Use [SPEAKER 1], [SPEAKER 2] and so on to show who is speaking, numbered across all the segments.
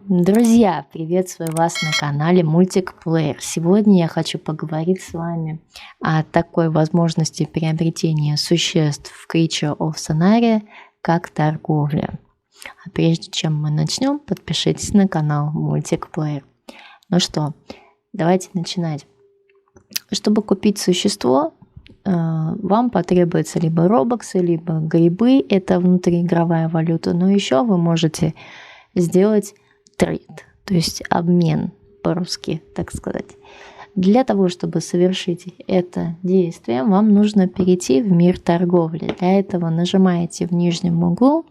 [SPEAKER 1] Друзья, приветствую вас на канале Мультик Плеер. Сегодня я хочу поговорить с вами о такой возможности приобретения существ в Creature of Sonaria, как торговля. А прежде чем мы начнем, подпишитесь на канал Мультик Плеер. Ну что, давайте начинать. Чтобы купить существо, вам потребуется либо робоксы, либо грибы, это внутриигровая валюта, но еще вы можете сделать трейд, то есть обмен по-русски, так сказать. Для того, чтобы совершить это действие, вам нужно перейти в мир торговли. Для этого нажимаете в нижнем углу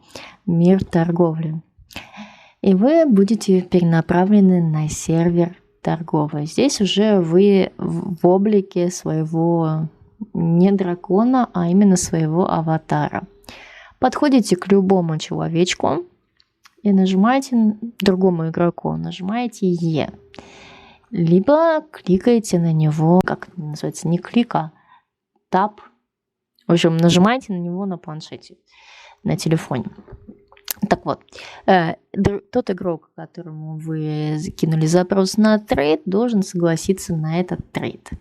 [SPEAKER 1] «Мир торговли», и вы будете перенаправлены на сервер торговый. Здесь уже вы в облике своего не дракона, а именно своего аватара. Подходите к любому человечку и нажимаете, другому игроку нажимаете «Е». Либо кликаете на него, как это называется, не клика, тап. В общем, нажимаете на него на планшете, на телефоне. Так вот, тот игрок, которому вы закинули запрос на трейд, должен согласиться на этот трейд.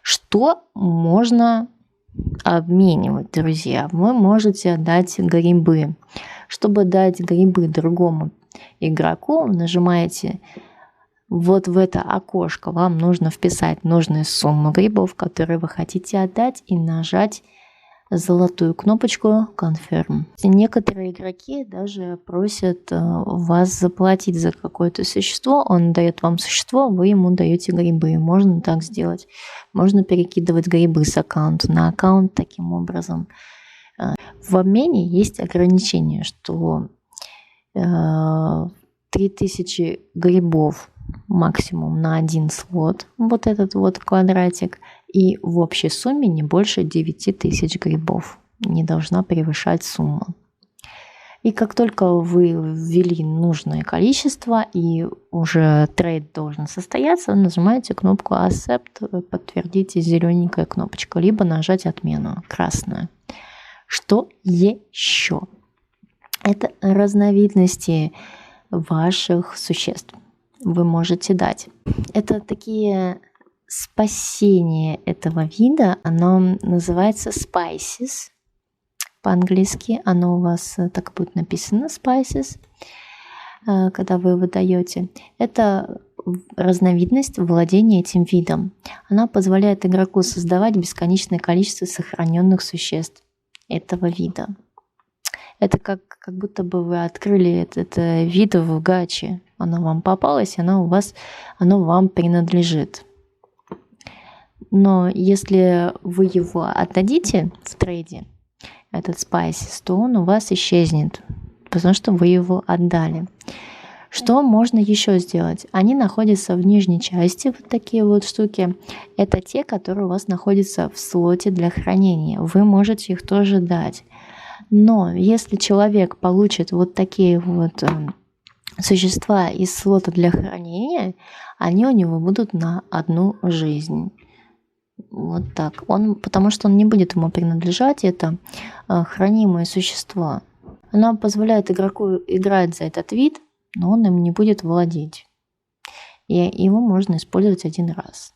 [SPEAKER 1] Что можно обменивать, друзья? Вы можете отдать грибы. Чтобы дать грибы другому игроку, нажимаете вот в это окошко. Вам нужно вписать нужную сумму грибов, которые вы хотите отдать, и нажать золотую кнопочку Confirm. Некоторые игроки даже просят вас заплатить за какое-то существо. Он дает вам существо, вы ему даете грибы. Можно так сделать. Можно перекидывать грибы с аккаунта на аккаунт таким образом. В обмене есть ограничение, что 3000 грибов максимум на один слот, вот этот вот квадратик, и в общей сумме не больше 9000 грибов. Не должна превышать сумма. И как только вы ввели нужное количество и уже трейд должен состояться, нажимаете кнопку Accept, подтвердите, зелененькая кнопочка, либо нажать отмену, красная. Что еще? Это разновидности ваших существ вы можете дать. Это такие спасения этого вида. Оно называется Spices. По-английски оно у вас так будет написано Spices, когда вы выдаете. Это разновидность владения этим видом. Она позволяет игроку создавать бесконечное количество сохраненных существ этого вида. Это как будто бы вы открыли этот вид в гаче. Оно вам попалось, оно вам принадлежит. Но если вы его отдадите в трейде, этот Spices, то он у вас исчезнет, потому что вы его отдали. Что можно еще сделать? Они находятся в нижней части, вот такие вот штуки. Это те, которые у вас находятся в слоте для хранения. Вы можете их тоже дать. Но если человек получит вот такие вот существа из слота для хранения, они у него будут на одну жизнь. Вот так. Потому что он не будет ему принадлежать, это хранимое существо. Оно позволяет игроку играть за этот вид, но он им не будет владеть. И его можно использовать один раз.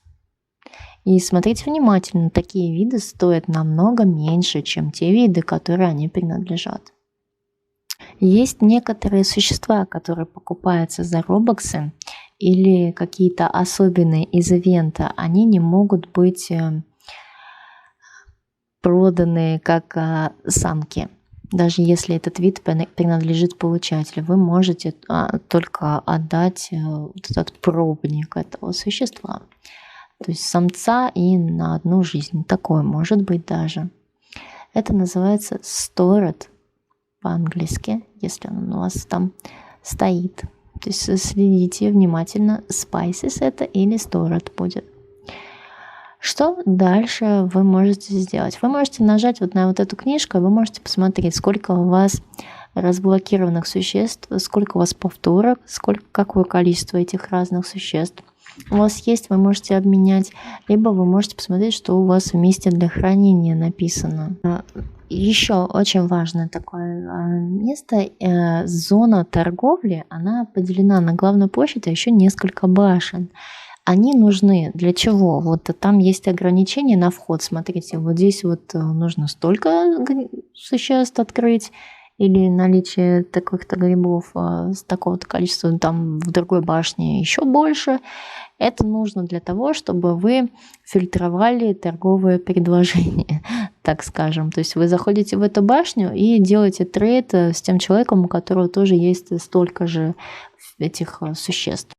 [SPEAKER 1] И смотрите внимательно, такие виды стоят намного меньше, чем те виды, которые они принадлежат. Есть некоторые существа, которые покупаются за робоксы или какие-то особенные из ивента. Они не могут быть проданы как самки. Даже если этот вид принадлежит получателю, вы можете только отдать этот пробник этого существа. То есть самца и на одну жизнь. Такое может быть даже. Это называется stored по-английски, если он у вас там стоит. То есть следите внимательно, Spices это или stored будет. Что дальше вы можете сделать? Вы можете нажать вот на вот эту книжку, и вы можете посмотреть, сколько у вас разблокированных существ, сколько у вас повторок, какое количество этих разных существ. у вас есть, вы можете обменять, либо вы можете посмотреть, что у вас в месте для хранения написано. Еще очень важное такое место, зона торговли, она поделена на главную площадь, а еще несколько башен. Они нужны для чего? Вот там есть ограничения на вход. Смотрите, вот здесь вот нужно столько существ открыть, или наличие таких-то грибов с такого-то количества, там в другой башне еще больше. Это нужно для того, чтобы вы фильтровали торговые предложения, так скажем. То есть вы заходите в эту башню и делаете трейд с тем человеком, у которого тоже есть столько же этих существ.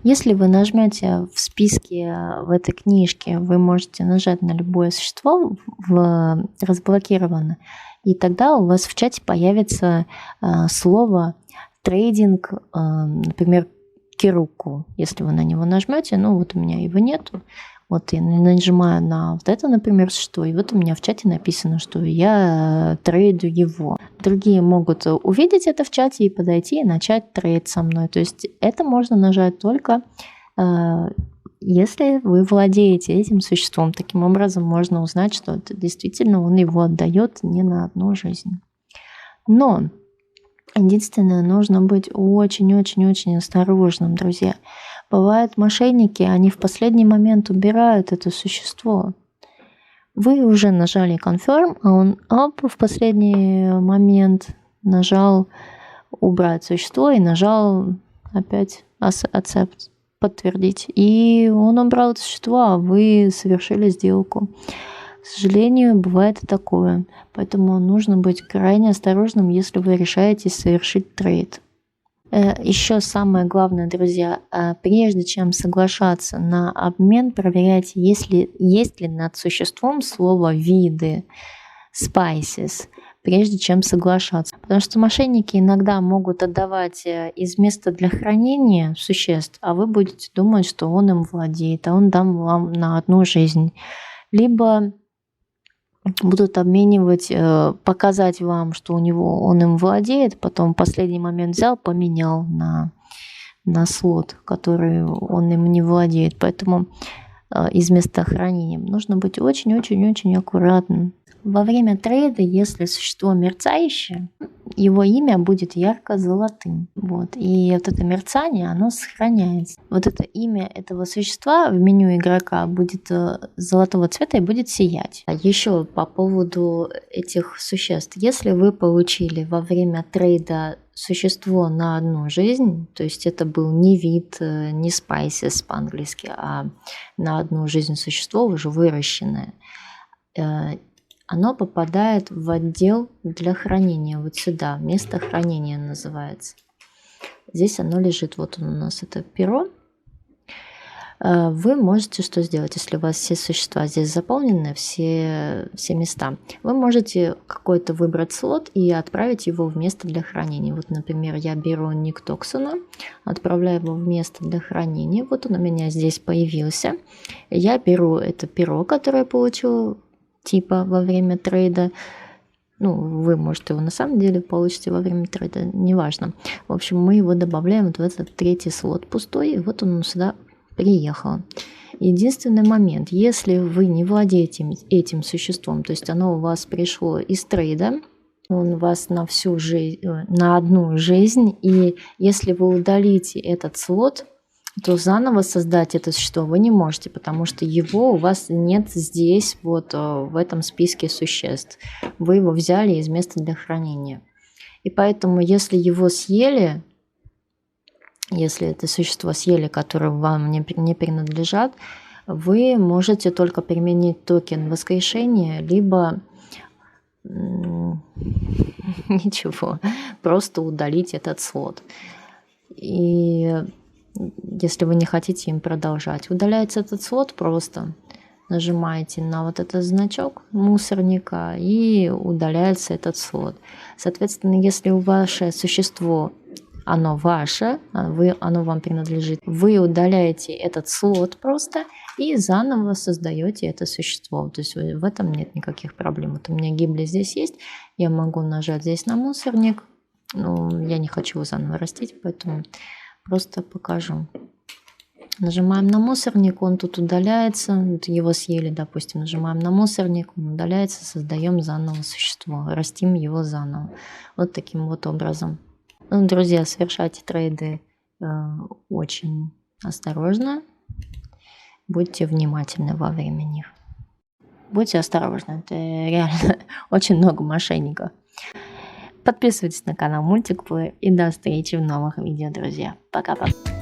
[SPEAKER 1] Если вы нажмете в списке в этой книжке, вы можете нажать на любое существо в разблокировано, и тогда у вас в чате появится слово трейдинг, например, Кируку. Если вы на него нажмете, ну вот у меня его нету, вот я нажимаю на вот это, например, существо, и вот у меня в чате написано, что я трейду его. Другие могут увидеть это в чате и подойти и начать трейд со мной. То есть это можно нажать только если вы владеете этим существом. Таким образом можно узнать, что это действительно он его отдает не на одну жизнь. Но единственное, нужно быть очень-очень-очень осторожным, друзья. Бывают мошенники, они в последний момент убирают это существо. Вы уже нажали confirm, а он в последний момент нажал убрать существо и нажал опять accept, подтвердить. И он убрал это существо, а вы совершили сделку. К сожалению, бывает и такое. Поэтому нужно быть крайне осторожным, если вы решаетесь совершить трейд. Еще самое главное, друзья, прежде чем соглашаться на обмен, проверяйте, есть ли над существом слово «виды», «spices», прежде чем соглашаться. Потому что мошенники иногда могут отдавать из места для хранения существ, а вы будете думать, что он им владеет, а он дам вам на одну жизнь. Либо будут обменивать, показать вам, что он им владеет, потом в последний момент взял, поменял на слот, который он им не владеет. Поэтому из места хранения нужно быть очень-очень-очень аккуратным. Во время трейда, если существо мерцающее, его имя будет ярко-золотым. Вот. И вот это мерцание, оно сохраняется. Вот это имя этого существа в меню игрока будет золотого цвета и будет сиять. А еще по поводу этих существ. Если вы получили во время трейда существо на одну жизнь, то есть это был не вид, не spices по-английски, а на одну жизнь существо уже выращенное, оно попадает в отдел для хранения, вот сюда, место хранения называется. Здесь оно лежит, вот он у нас, это перо. Вы можете что сделать, если у вас все существа здесь заполнены, все места. Вы можете какой-то выбрать слот и отправить его в место для хранения. Вот, например, я беру ник Токсона, отправляю его в место для хранения. Вот он у меня здесь появился. Я беру это перо, которое я получила типа во время трейда. Ну, вы, может, его на самом деле получите во время трейда, неважно. В общем, мы его добавляем вот в этот третий слот пустой, и вот он сюда приехал. Единственный момент, если вы не владеете этим существом, то есть оно у вас пришло из трейда, он у вас на всю жизнь, на одну жизнь, и если вы удалите этот слот, то заново создать это существо вы не можете, потому что его у вас нет здесь, вот в этом списке существ. Вы его взяли из места для хранения. И поэтому, если его съели, если это существо съели, которые вам не принадлежат, вы можете только применить токен воскрешения, либо ничего, просто удалить этот слот. И если вы не хотите им продолжать, удаляется этот слот, просто нажимаете на вот этот значок мусорника и удаляется этот слот. Соответственно, если ваше существо, оно ваше, оно вам принадлежит, вы удаляете этот слот просто и заново создаете это существо. То есть в этом нет никаких проблем. Вот у меня гибли здесь есть, я могу нажать здесь на мусорник, но я не хочу его заново растить, поэтому просто покажу. Нажимаем на мусорник, он тут удаляется, вот его съели, допустим, нажимаем на мусорник, он удаляется, создаем заново существо, растим его заново. Вот таким вот образом. Ну, друзья, совершайте трейды очень осторожно, будьте внимательны во время них. Будьте осторожны, это реально очень много мошенников. Подписывайтесь на канал Мультик Плеер и до встречи в новых видео, друзья. Пока-пока.